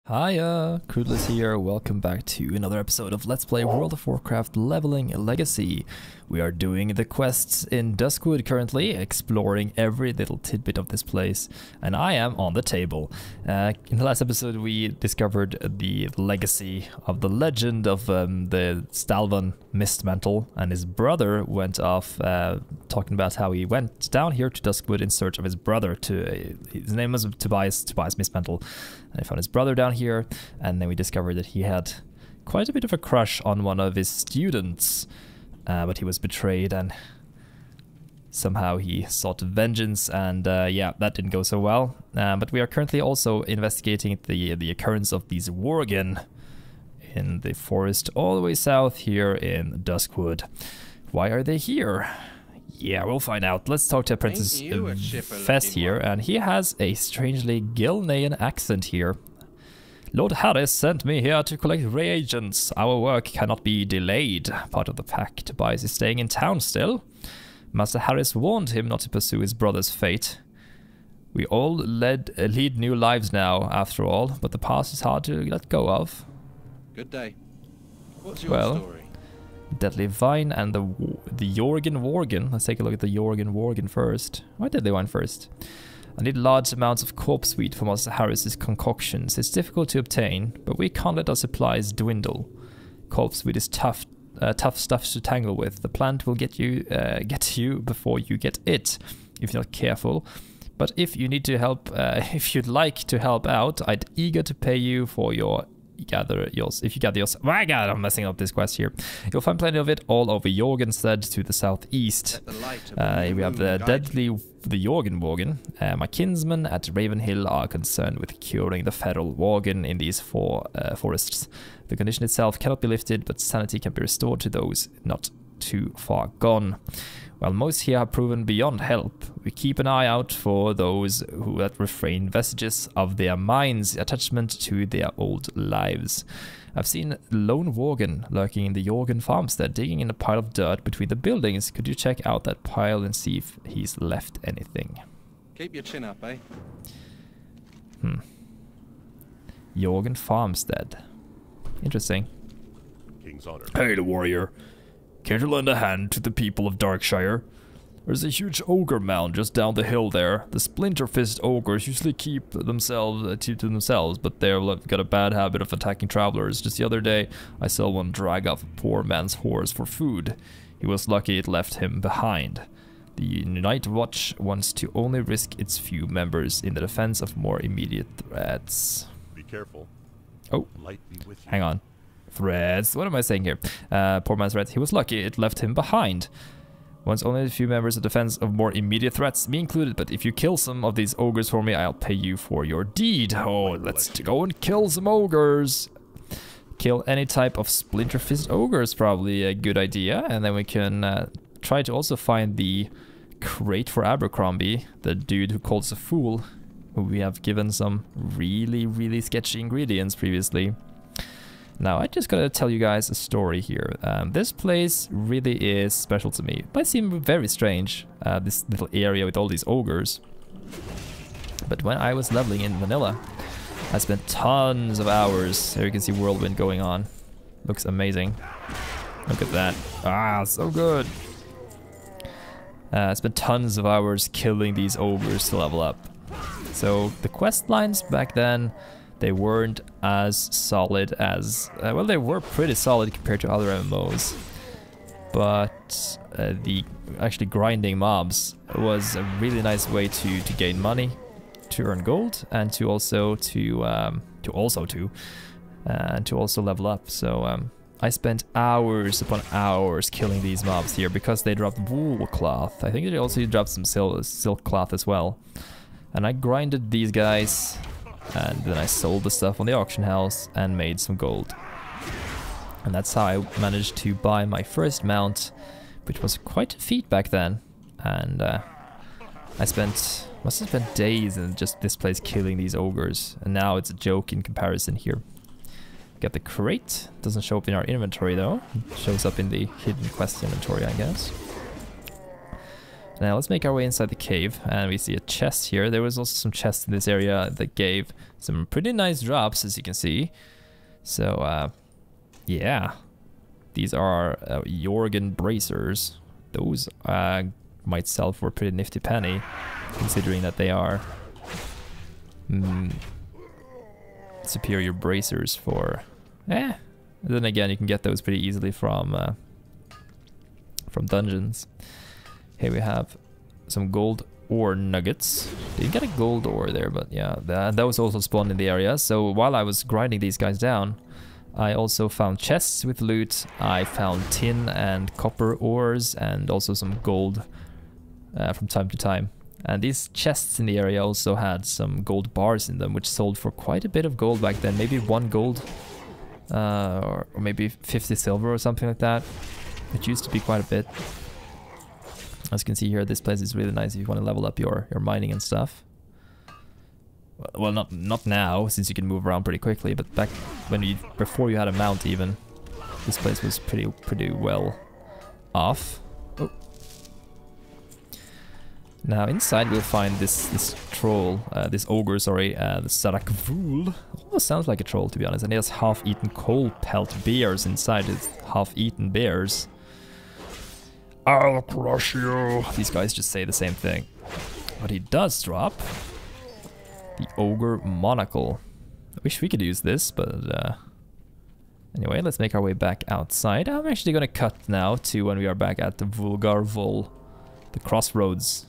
Hiya, Crudless here, welcome back to another episode of Let's Play World of Warcraft Leveling Legacy. We are doing the quests in Duskwood currently, exploring every little tidbit of this place, and I am on the table. In the last episode we discovered the legacy of the legend of the Stalvan Mistmantle, and his brother went off talking about how he went down here to Duskwood in search of his brother. His name was Tobias Mistmantle. And I found his brother down here, and then we discovered that he had quite a bit of a crush on one of his students, but he was betrayed and somehow he sought vengeance, and yeah, that didn't go so well. But we are currently also investigating the occurrence of these worgen in the forest all the way south here in Duskwood. Why are they here? Yeah, we'll find out. Let's talk to Apprentice Fest here, and he has a strangely Gilnean accent here. Lord Harris sent me here to collect reagents. Our work cannot be delayed. Part of the pack, Tobias is staying in town still. Master Harris warned him not to pursue his brother's fate. We all lead new lives now, after all, but the past is hard to let go of. Good day. What's your story? Deadly Vine and the worgen. Let's take a look at the worgen first. Why Deadly Vine first? I need large amounts of corpse wheat for Master Harris's concoctions. It's difficult to obtain, but we can't let our supplies dwindle. Corpse wheat is tough stuff to tangle with. The plant will get you before you get it, if you're not careful. But if you need to help, if you'd like to help out, I'd eager to pay you for your. If you gather yours. My god, I'm messing up this quest here. You'll find plenty of it all over Jorgenstead to the southeast. We have the worgen. My kinsmen at Ravenhill are concerned with curing the feral worgen in these forests. The condition itself cannot be lifted, but sanity can be restored to those not too far gone. While most here have proven beyond help, we keep an eye out for those who have refrained vestiges of their minds' attachment to their old lives. I've seen lone worgen lurking in the Jorgen farmstead, digging in a pile of dirt between the buildings. Could you check out that pile and see if he's left anything? Keep your chin up, eh? Jorgen farmstead. Interesting. King's honor. Hey, the warrior. Care to lend a hand to the people of Darkshire? There's a huge ogre mound just down the hill there. The splinter-fist ogres usually keep themselves to themselves, but they've got a bad habit of attacking travelers. Just the other day, I saw one drag off a poor man's horse for food. He was lucky it left him behind. The Night Watch wants to only risk its few members in the defense of more immediate threats. Be careful. Oh, hang on. Threats. What am I saying here? Poor man's threats. He was lucky it left him behind. Once only a few members of defense of more immediate threats, me included, but if you kill some of these ogres for me, I'll pay you for your deed. Oh, let's go and kill some ogres. Kill any type of splinter fist ogre is probably a good idea, and then we can try to also find the crate for Abercrombie, the dude who called us a fool, who we have given some really sketchy ingredients previously. Now, I just gotta tell you guys a story here. This place really is special to me. It might seem very strange, this little area with all these ogres. But when I was leveling in vanilla, I spent tons of hours. Here you can see Whirlwind going on. Looks amazing. Look at that. Ah, so good. I spent tons of hours killing these ogres to level up. So the quest lines back then, they weren't as solid as, well, they were pretty solid compared to other MMOs, but the actually grinding mobs was a really nice way to gain money, to earn gold, and to also level up. So I spent hours upon hours killing these mobs here because they dropped wool cloth. I think they also dropped some silk cloth as well, and I grinded these guys. And then I sold the stuff on the auction house and made some gold. And that's how I managed to buy my first mount, which was quite a feat back then. And I must have spent days in just this place killing these ogres. And now it's a joke in comparison here. Got the crate. Doesn't show up in our inventory though. It shows up in the hidden quest inventory, I guess. Now let's make our way inside the cave, and we see a chest here. There was also some chests in this area that gave some pretty nice drops, as you can see. So, yeah. These are worgen bracers. Those might sell for a pretty nifty penny, considering that they are superior bracers for... Then again, you can get those pretty easily from dungeons. Here we have some gold ore nuggets. Didn't get a gold ore there, but yeah, that was also spawned in the area. So while I was grinding these guys down, I also found chests with loot. I found tin and copper ores and also some gold from time to time. And these chests in the area also had some gold bars in them, which sold for quite a bit of gold back then. Maybe 1 gold or maybe 50 silver or something like that. It used to be quite a bit. As you can see here, this place is really nice if you want to level up your mining and stuff. Well, not now, since you can move around pretty quickly, but back before you had a mount even, this place was pretty well off. Oh. Now inside we'll find this troll, this ogre, sorry, the Sarakvul. Almost sounds like a troll, to be honest, and he has half-eaten coal pelt bears inside his half-eaten bears. I'll crush you. These guys just say the same thing. But he does drop the ogre monocle. I wish we could use this, but anyway, let's make our way back outside. I'm actually gonna cut now to when we are back at the Vulgarvol, the crossroads.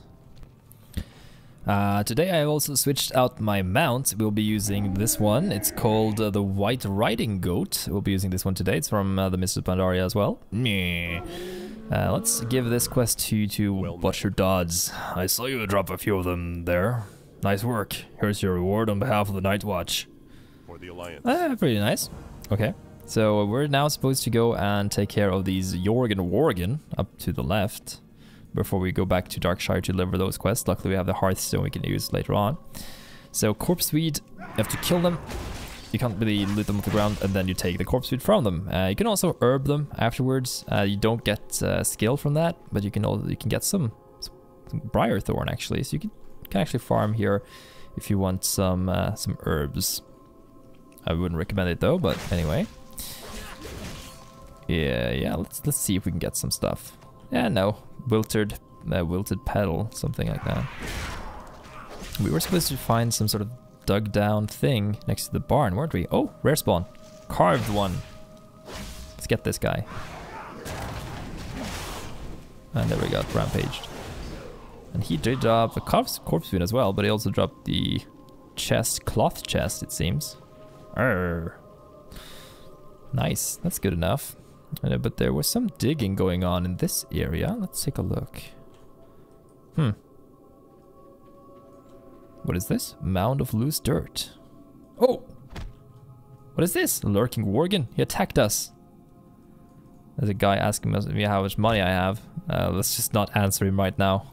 Today I also switched out my mount. We'll be using this one. It's called the White Riding Goat. We'll be using this one today. It's from the Mist of Pandaria as well. Let's give this quest to watch your dodds. I saw you drop a few of them there. Nice work. Here's your reward on behalf of the Night Watch. For the Alliance. Pretty nice. Okay. So we're now supposed to go and take care of these worgen up to the left before we go back to Darkshire to deliver those quests. Luckily we have the Hearthstone we can use later on. So corpse weed, you have to kill them. You can't really loot them off the ground, and then you take the corpse weed from them. You can also herb them afterwards. You don't get skill from that, but you can get some briar thorn actually. So you can actually farm here if you want some herbs. I wouldn't recommend it though, but anyway. Yeah. Let's see if we can get some stuff. Yeah, no, wilted petal, something like that. We were supposed to find some sort of dug down thing next to the barn, weren't we? Oh, rare spawn. Carved one. Let's get this guy. And there we go, rampaged. And he did drop a corpse wound as well, but he also dropped the cloth chest, it seems. Arr. Nice, that's good enough. But there was some digging going on in this area. Let's take a look. What is this? Mound of loose dirt. Oh! What is this? A lurking worgen. He attacked us. There's a guy asking me how much money I have. Let's just not answer him right now.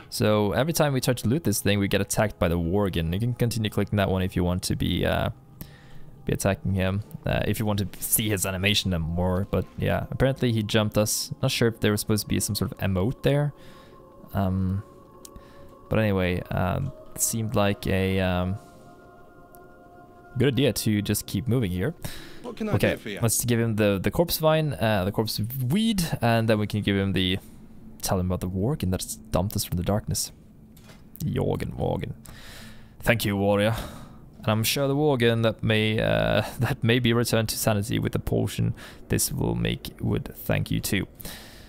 So every time we try to loot this thing, we get attacked by the worgen. You can continue clicking that one if you want to be attacking him. If you want to see his animation more. But yeah, apparently he jumped us. Not sure if there was supposed to be some sort of emote there. But anyway, it seemed like a good idea to just keep moving here. What can I do for you? Let's give him the corpse vine, the corpse weed, and then we can give him tell him about the worgen that's dumped us from the darkness. Worgen. Thank you, warrior. And I'm sure the worgen that may be returned to sanity with the potion this will make would thank you too.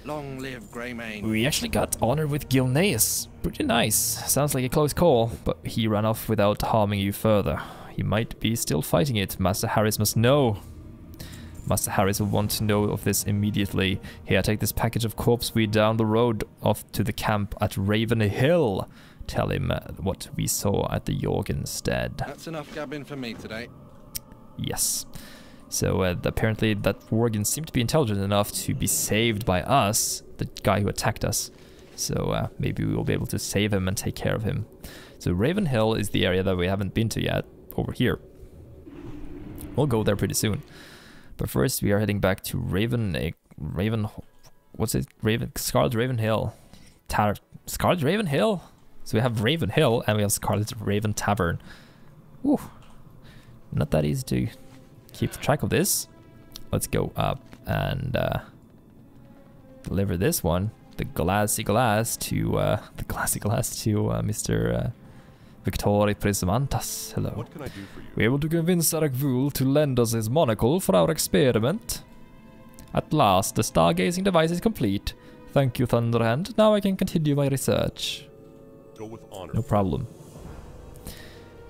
Long live Greymane. We actually got honored with Gilneas. Pretty nice. Sounds like a close call, but he ran off without harming you further. He might be still fighting it. Master Harris must know. Master Harris will want to know of this immediately. Here, take this package of corpse weed down the road off to the camp at Raven Hill. Tell him what we saw at the Jorgen stead. That's enough gabbing for me today. Yes. So apparently that worgen seemed to be intelligent enough to be saved by us, the guy who attacked us. So maybe we will be able to save him and take care of him. So Raven Hill is the area that we haven't been to yet, over here. We'll go there pretty soon. But first we are heading back to Raven what's it? Scarlet Raven Hill. Scarlet Raven Hill? So we have Raven Hill and we have Scarlet Raven Tavern. Woo. Not that easy to keep track of this. Let's go up and deliver this one. The glassy glass to Mr. Victory Prismantas. Hello. What can I do for you? We're able to convince Arakvul to lend us his monocle for our experiment. At last, the stargazing device is complete. Thank you, Thunderhand. Now I can continue my research. Go with honor. No problem.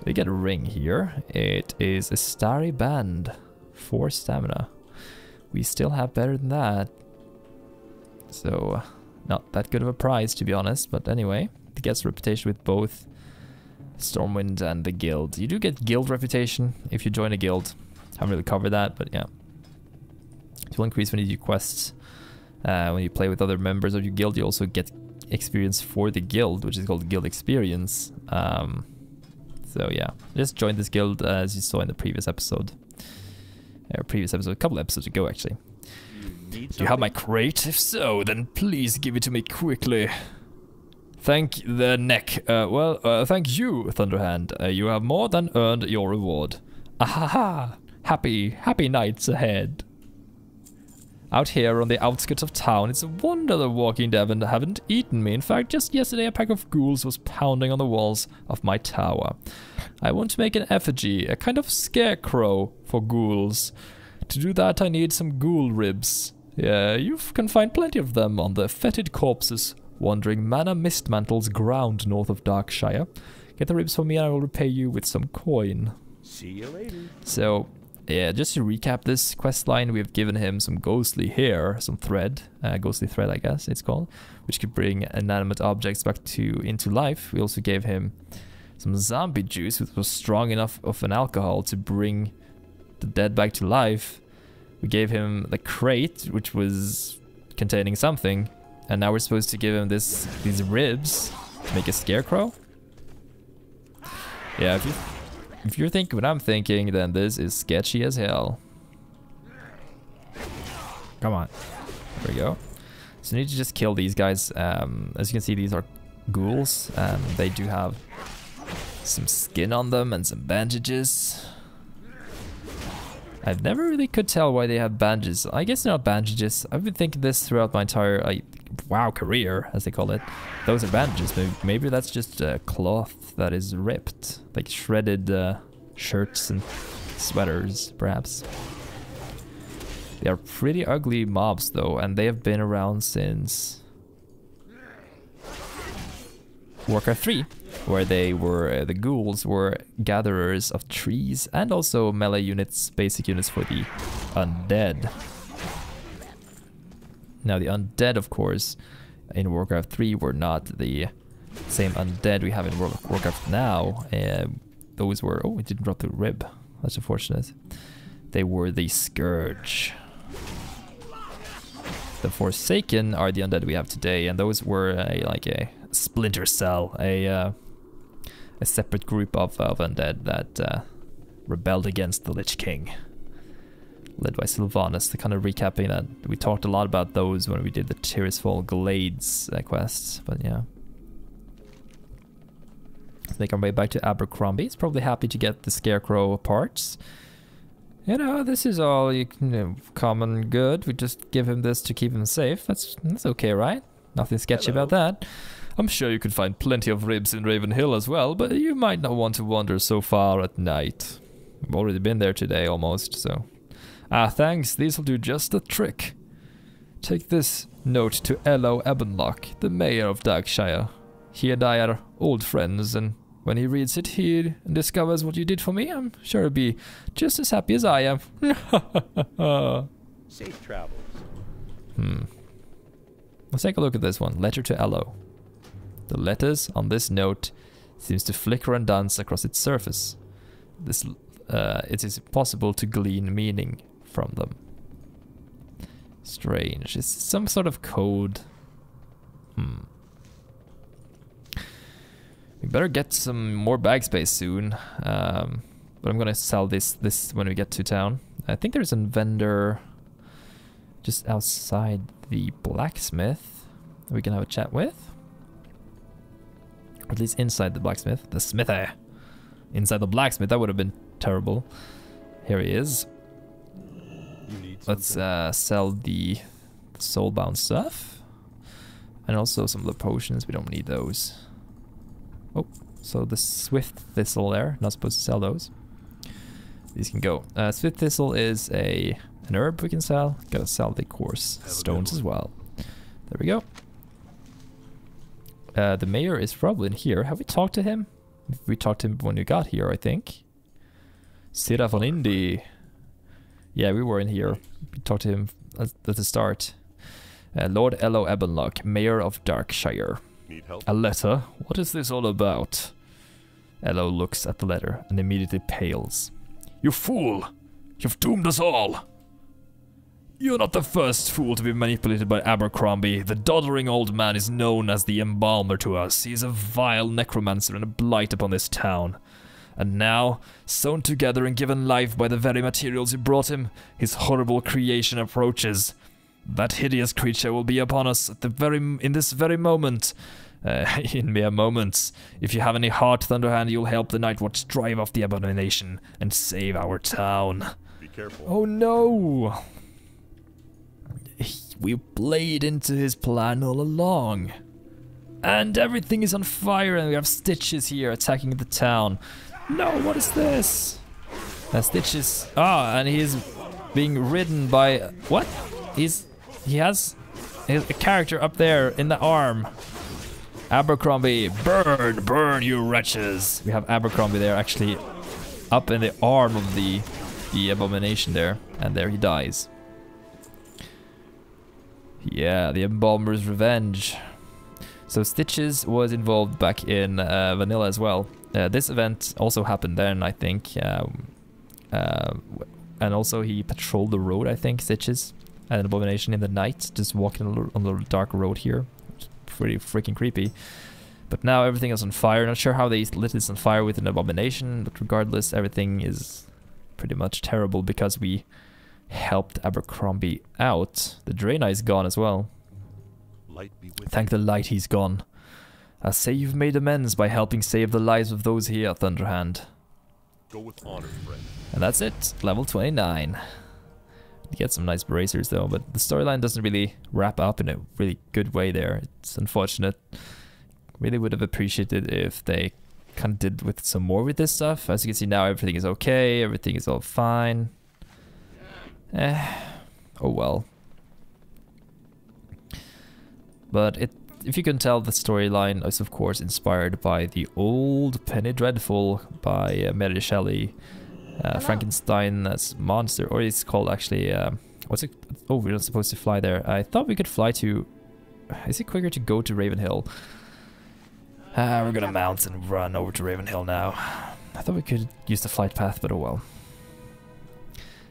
We get a ring here. It is a starry band. 4 stamina. We still have better than that. So, not that good of a prize, to be honest. But anyway, it gets reputation with both Stormwind and the guild. You do get guild reputation if you join a guild. Haven't really covered that, but yeah. It will increase when you do quests. When you play with other members of your guild, you also get experience for the guild, which is called guild experience. So yeah, just join this guild as you saw in the previous episode. A couple episodes ago actually. Do you have my crate? If so, then please give it to me quickly. Thank the neck. Thank you, Thunderhand. You have more than earned your reward. Ahaha! Happy nights ahead. Out here on the outskirts of town, it's a wonder the walking dead haven't eaten me. In fact, just yesterday a pack of ghouls was pounding on the walls of my tower. I want to make an effigy, a kind of scarecrow for ghouls. To do that I need some ghoul ribs. Yeah, you can find plenty of them on the fetid corpses wandering Mana Mistmantle's ground north of Darkshire. Get the ribs for me and I will repay you with some coin. See you later. So, yeah, just to recap this quest line, we've given him some ghostly hair, some thread, ghostly thread I guess it's called, which could bring inanimate objects back into life. We also gave him some zombie juice, which was strong enough of an alcohol to bring the dead back to life. We gave him the crate, which was containing something, and now we're supposed to give him these ribs to make a scarecrow. Yeah, if you're thinking what I'm thinking, then this is sketchy as hell. Come on. There we go. So we need to just kill these guys. As you can see, these are ghouls. They do have some skin on them and some bandages. I've never really could tell why they have bandages. I guess they're not bandages. I've been thinking this throughout my entire career, as they call it. Those are bandages. Maybe that's just cloth that is ripped, like shredded shirts and sweaters, perhaps. They are pretty ugly mobs, though, and they have been around since Warcraft 3, where they were the ghouls were gatherers of trees and also melee units, basic units for the undead. Now the undead, of course, in Warcraft 3 were not the same undead we have in World of Warcraft now. Those were... oh, it didn't drop the rib. That's unfortunate. They were the Scourge. The Forsaken are the undead we have today, and those were like a splinter cell, a separate group of undead that rebelled against the Lich King, led by Sylvanas. The kind of recapping that we talked a lot about those when we did the Tirisfal Glades quests, but yeah. Make our way back to Abercrombie. He's probably happy to get the Scarecrow parts. You know, this is all common good. We just give him this to keep him safe. That's okay, right? Nothing sketchy about that. I'm sure you could find plenty of ribs in Raven Hill as well, but you might not want to wander so far at night. We've already been there today, almost, so... ah, thanks. These will do just the trick. Take this note to Elo Ebenlock, the mayor of Darkshire. He and I are old friends, and when he reads it here and discovers what you did for me, I'm sure he'll be just as happy as I am. Safe travels. Let's take a look at this one. Letter to Elo. The letters on this note seems to flicker and dance across its surface. It is impossible to glean meaning from them. Strange. It's some sort of code. We better get some more bag space soon. But I'm gonna sell this when we get to town. I think there's a vendor just outside the blacksmith we can have a chat with. Or at least inside the blacksmith. The smithy! Inside the blacksmith, that would have been terrible. Here he is. Let's sell the soulbound stuff. And also some of the potions, we don't need those. Oh, so the swift thistle there, not supposed to sell those. These can go. Swift thistle is an herb we can sell. Gotta sell the coarse stones as well. There we go. The mayor is probably in here. Have we talked to him? We talked to him when we got here, I think. Sira von Indy. Yeah, we were in here. We talked to him at the start. Lord Ello Ebenlock, Mayor of Darkshire. Need help? A letter? What is this all about? Ello looks at the letter and immediately pales. You fool! You've doomed us all! You're not the first fool to be manipulated by Abercrombie. The doddering old man is known as the embalmer to us. He is a vile necromancer and a blight upon this town. And now, sewn together and given life by the very materials you brought him, his horrible creation approaches. That hideous creature will be upon us at in this very moment. In mere moments. If you have any heart, Thunderhand, you'll help the Night Watch drive off the abomination and save our town. Be careful. Oh no! We played into his plan all along. And everything is on fire and we have Stitches here attacking the town. No, what is this? Stitches... Ah, and he's being ridden by... What? He has a character up there in the arm. Abercrombie, burn, burn, you wretches. We have Abercrombie there actually up in the arm of the abomination there. And there he dies. Yeah, the Embalmer's Revenge. So Stitches was involved back in Vanilla as well. This event also happened then, I think. And also he patrolled the road, I think, Stitches. An abomination in the night, just walking on the dark road here. It's pretty freaking creepy. But now everything is on fire. Not sure how they lit this on fire with an abomination, but regardless, everything is pretty much terrible because we helped Abercrombie out. The Draenei is gone as well. Light be with Thank the light he's gone. I say you've made amends by helping save the lives of those here, Thunderhand. Go with honor, friend. And that's it, level 29. You get some nice bracers though, but the storyline doesn't really wrap up in a really good way there. It's unfortunate. Really would have appreciated if they kind of did with some more with this stuff. As you can see now, everything is okay, everything is all fine. Oh well. But if you can tell, the storyline is of course inspired by the old Penny Dreadful by Mary Shelley. Frankenstein's monster, or it's called actually, what's it? Oh, we're not supposed to fly there. I thought we could fly to, is it quicker to go to Ravenhill? We're gonna mount and run over to Ravenhill now. I thought we could use the flight path, but oh well.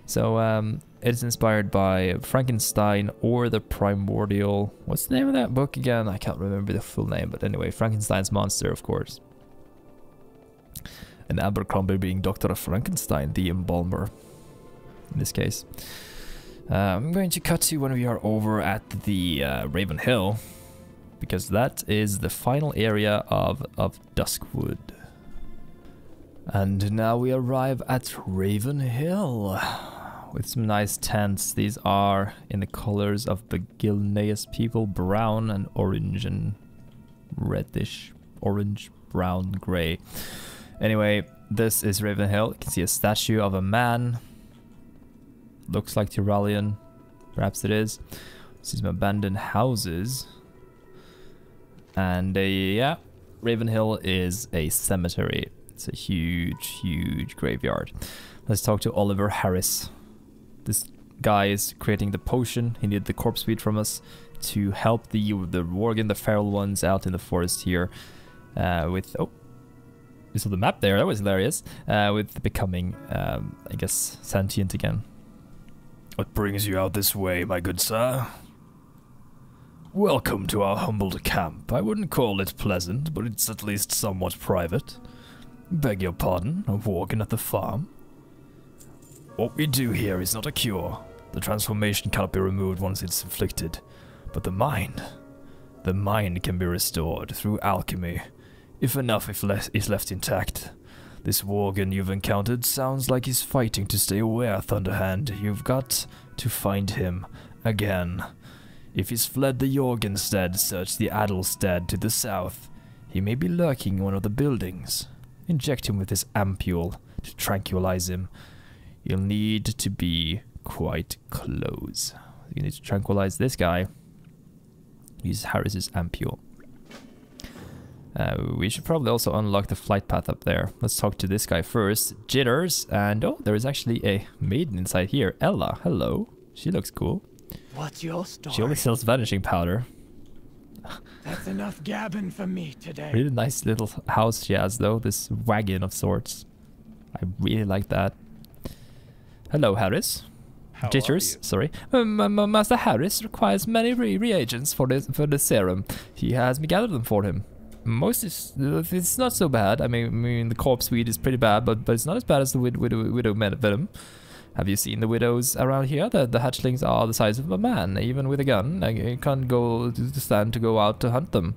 So, it's inspired by Frankenstein or the Primordial, what's the name of that book again? I can't remember the full name, but anyway, Frankenstein's monster, of course. And Abercrombie being Dr. Frankenstein, the embalmer, in this case. I'm going to cut to when we are over at the Ravenhill, because that is the final area of Duskwood. And now we arrive at Ravenhill, with some nice tents. These are in the colors of the Gilneas people, brown and orange and reddish, orange, brown, grey. Anyway, this is Ravenhill. You can see a statue of a man. Looks like Tyralian. Perhaps it is. See some abandoned houses. And yeah, Ravenhill is a cemetery. It's a huge, huge graveyard. Let's talk to Oliver Harris. This guy is creating the potion. He needed the corpse weed from us to help the worgen, the feral ones, out in the forest here. With you saw the map there, that was hilarious. With becoming, I guess, sentient again. What brings you out this way, my good sir? Welcome to our humble camp. I wouldn't call it pleasant, but it's at least somewhat private. Beg your pardon, I'm walking at the farm. What we do here is not a cure. The transformation cannot be removed once it's inflicted, but the mind can be restored through alchemy, if enough is left intact. This worgen you've encountered sounds like he's fighting to stay aware, Thunderhand. You've got to find him again. If he's fled the Jorgenstead, search the Adelstead to the south. He may be lurking in one of the buildings. Inject him with this ampule to tranquilize him. You'll need to be quite close. You need to tranquilize this guy. Use Harris's ampule. We should probably also unlock the flight path up there. Let's talk to this guy first. Jitters, and oh, there is actually a maiden inside here. Ella, hello. She looks cool. What's your story? She only sells vanishing powder. That's enough gabbing for me today. Really nice little house she has, though. This wagon of sorts. I really like that. Hello, Harris. How Jitters, sorry. Master Harris requires many reagents for the serum. He has me gather them for him. Most is it's not so bad. I mean the corpse weed is pretty bad, but it's not as bad as the widow venom. Have you seen the widows around here? The hatchlings are the size of a man, even with a gun. I can't go to the stand to go out to hunt them.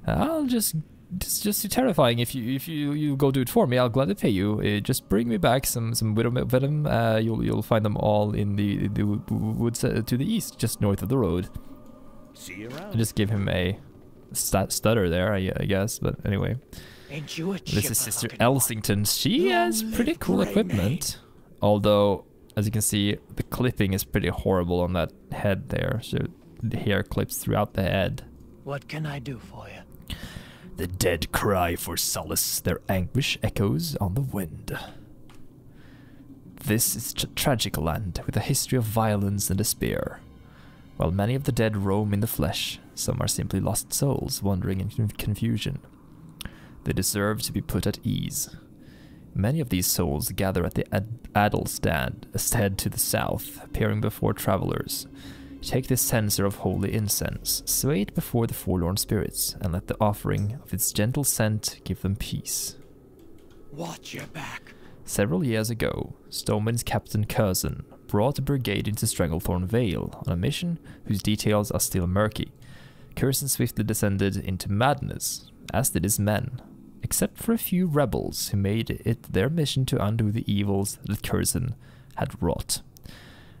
I'll just it's just too terrifying. If you go do it for me, I'll gladly pay you. Just bring me back some widow venom. You'll find them all in the woods to the east, just north of the road. See you around. I just give him a stutter there, I guess. But anyway, Ain't you a this is Sister chipper looking Elsington. She has pretty cool equipment. Although, as you can see, the clipping is pretty horrible on that head there. So the hair clips throughout the head. What can I do for you? The dead cry for solace. Their anguish echoes on the wind. This is a tragic land with a history of violence and despair. While many of the dead roam in the flesh, some are simply lost souls wandering in confusion. They deserve to be put at ease. Many of these souls gather at the Adelstead to the south, appearing before travelers. Take this censer of holy incense, sway it before the forlorn spirits, and let the offering of its gentle scent give them peace. Watch your back. Several years ago, Stormwind's Captain Curzon brought a brigade into Stranglethorn Vale on a mission whose details are still murky. Curzon swiftly descended into madness, as did his men, except for a few rebels who made it their mission to undo the evils that Curzon had wrought.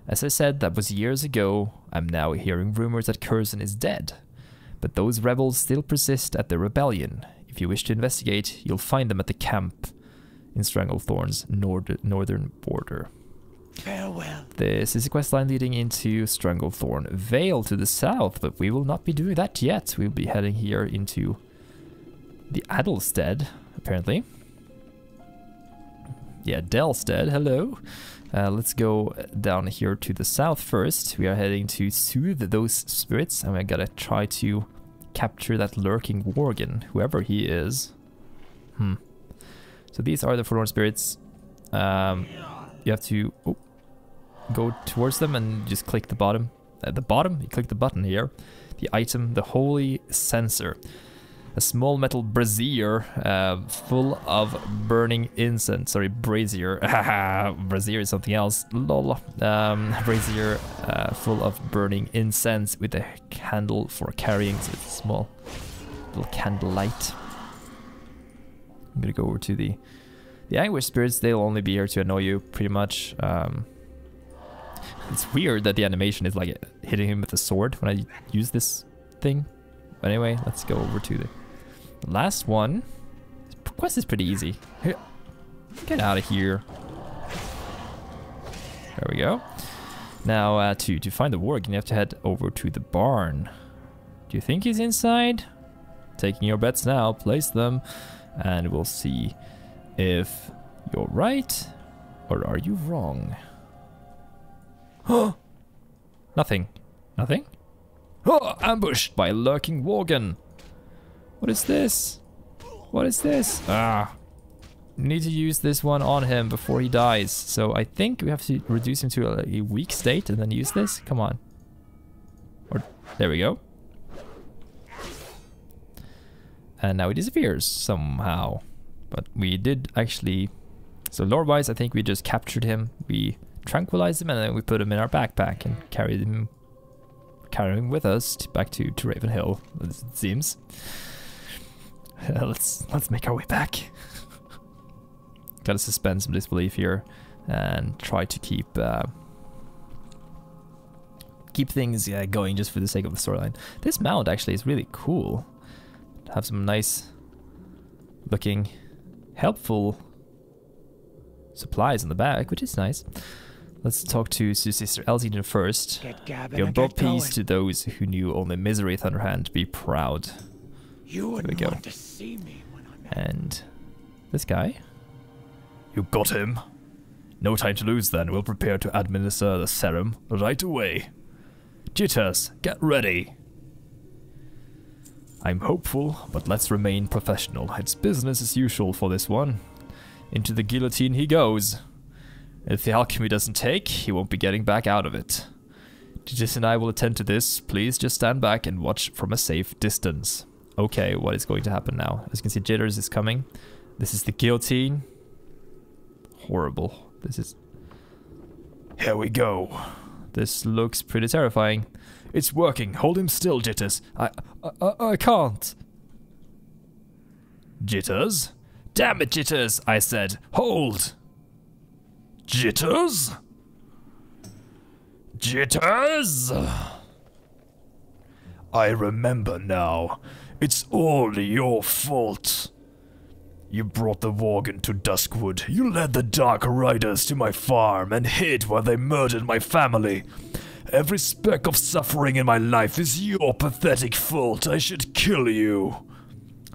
As I said, that was years ago. I'm now hearing rumors that Curzon is dead, but those rebels still persist at their rebellion. If you wish to investigate, you'll find them at the camp in Stranglethorn's northern border. Farewell. This is a questline leading into Stranglethorn Vale to the south, but we will not be doing that yet. We'll be heading here into the Adelstead, apparently. Yeah, Delstead, hello. Let's go down here to the south first. We are heading to soothe those spirits, and we gotta try to capture that lurking worgen, whoever he is. So these are the forlorn spirits. You have to go towards them and just click the bottom. At the bottom, you click the button here. The item, the holy censer. A small metal brazier full of burning incense. Sorry, brazier. Brazier is something else. Lol. Brazier full of burning incense with a candle for carrying. So it's a small little candle light. I'm gonna go over to the anguish spirits. They'll only be here to annoy you, pretty much. It's weird that the animation is like hitting him with a sword when I use this thing. But anyway, let's go over to the last one. This quest is pretty easy. Here. Get out of here. There we go. Now, to find the worgen, you have to head over to the barn. Do you think he's inside? Taking your bets now. Place them. And we'll see if you're right or are you wrong. Nothing. Nothing? Oh, ambushed by a lurking worgen. What is this? What is this? Need to use this one on him before he dies. So I think we have to reduce him to a weak state and then use this. Come on. Or there we go. And now he disappears somehow. But we did actually... So lore-wise, I think we just captured him. We tranquilize him, and then we put him in our backpack and carry him with us back to Ravenhill, it seems. Let's make our way back. Gotta suspend some disbelief here and try to keep things going just for the sake of the storyline. This mount actually is really cool. Have some nice looking helpful supplies on the back, which is nice. Let's talk to Sister Elsie first. Give both peace to those who knew only misery, Thunderhand. Be proud. You wouldn't want to see me when I'm and this guy. You got him. No time to lose then. We'll prepare to administer the serum right away. Jitters, get ready. I'm hopeful, but let's remain professional. It's business as usual for this one. Into the guillotine he goes. If the alchemy doesn't take, he won't be getting back out of it. Jitters and I will attend to this. Please just stand back and watch from a safe distance. Okay, what is going to happen now? As you can see, Jitters is coming. This is the guillotine. Horrible. This is... Here we go. This looks pretty terrifying. It's working. Hold him still, Jitters. I can't. Jitters? Damn it, Jitters, I said. Hold. Jitters? Jitters? I remember now. It's all your fault. You brought the worgen to Duskwood. You led the Dark Riders to my farm and hid while they murdered my family. Every speck of suffering in my life is your pathetic fault. I should kill you.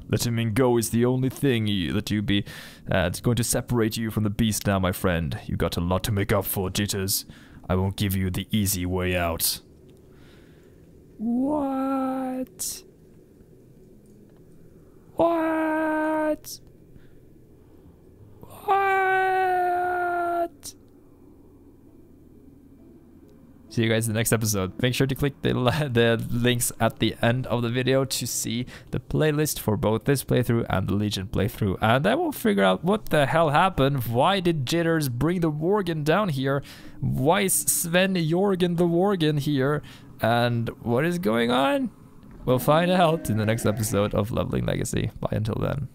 Letting me go is the only thing that you be it's going to separate you from the beast now, my friend. You got a lot to make up for, Jitters. I won't give you the easy way out. What? What? What? See you guys in the next episode. Make sure to click the links at the end of the video to see the playlist for both this playthrough and the Legion playthrough. And I will figure out what the hell happened. Why did Jitters bring the worgen down here? Why is Sven Jorgen the worgen here? And what is going on? We'll find out in the next episode of Leveling Legacy. Bye until then.